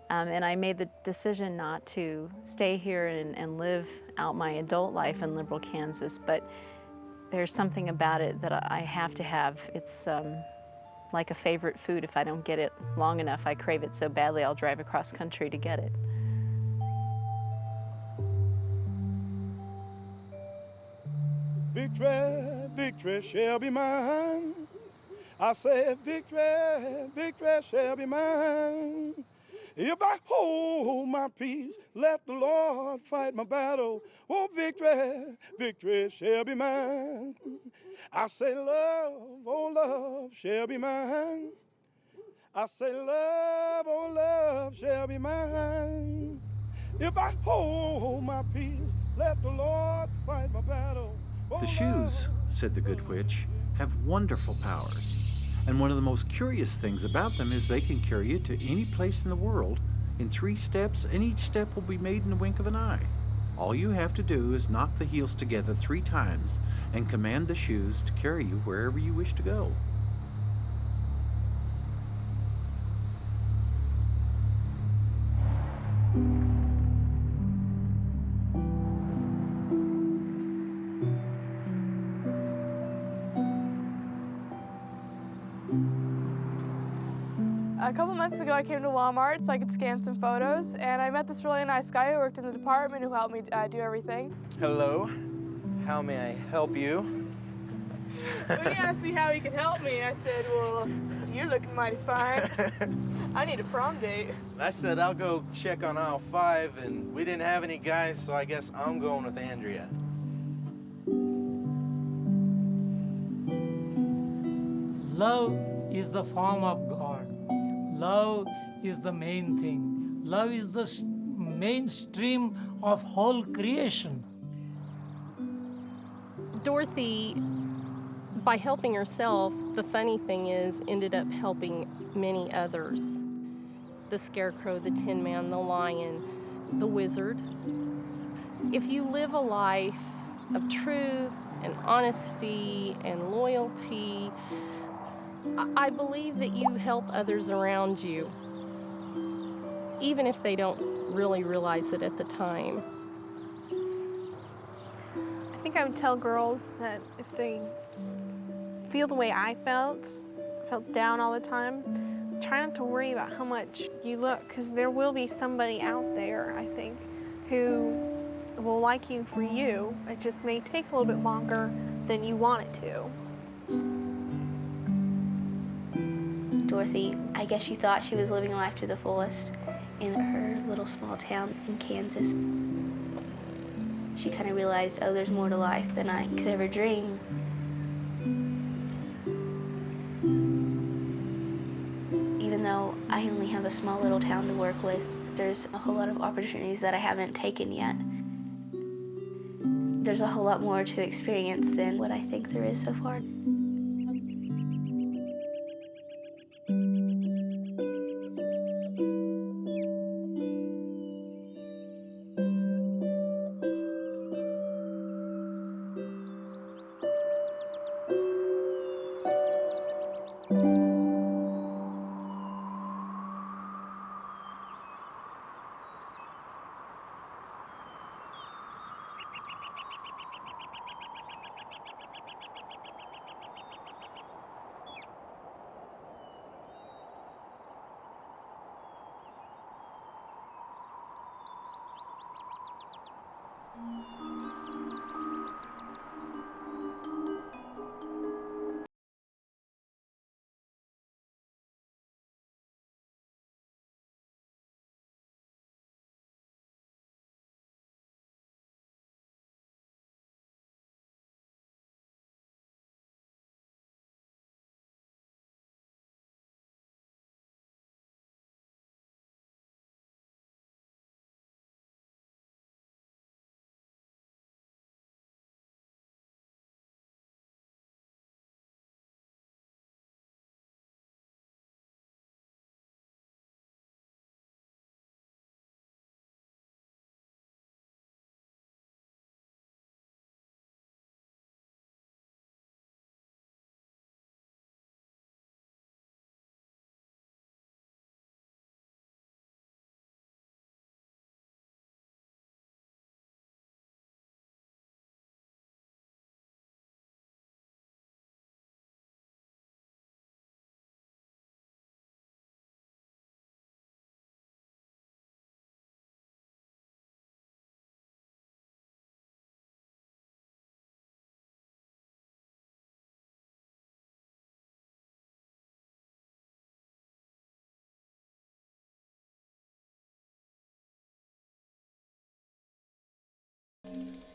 [SPEAKER 13] And I made the decision not to stay here and live out my adult life in liberal Kansas, but there's something about it that I have to have. It's like a favorite food. If I don't get it long enough, I crave it so badly I'll drive across country to get it.
[SPEAKER 15] Victory, victory shall be mine. I said victory, victory shall be mine. If I hold my peace, let the Lord fight my battle. Oh, victory, victory shall be mine. I say love, oh, love shall be mine. I say love, oh, love shall be mine. If I hold my peace, let the Lord fight my battle. Oh,
[SPEAKER 1] The shoes, said the good witch, have wonderful powers. And one of the most curious things about them is they can carry you to any place in the world in 3 steps, and each step will be made in the wink of an eye. All you have to do is knock the heels together 3 times and command the shoes to carry you wherever you wish to go.
[SPEAKER 6] A couple months ago, I came to Walmart so I could scan some photos, and I met this really nice guy who worked in the department who helped me do everything.
[SPEAKER 2] Hello. How may I help you?
[SPEAKER 6] When he asked me how he could help me, I said, well, you're looking mighty fine. I need a prom date.
[SPEAKER 2] I said I'll go check on aisle 5, and we didn't have any guys, so I guess I'm going with Andrea.
[SPEAKER 9] Love is the form of God. Love is the main thing. Love is the mainstream of whole creation.
[SPEAKER 14] Dorothy, by helping herself, the funny thing is, ended up helping many others. The Scarecrow, the Tin Man, the Lion, the Wizard. If you live a life of truth and honesty and loyalty, I believe that you help others around you, even if they don't really realize it at the time.
[SPEAKER 17] I think I would tell girls that if they feel the way I felt down all the time, try not to worry about how much you look, because there will be somebody out there, I think, who will like you for you. It just may take a little bit longer than you want it to.
[SPEAKER 4] Dorothy, I guess she thought she was living life to the fullest in her little small town in Kansas. She kind of realized, oh, there's more to life than I could ever dream. Even though I only have a small little town to work with, there's a whole lot of opportunities that I haven't taken yet. There's a whole lot more to experience than what I think there is so far.
[SPEAKER 21] God.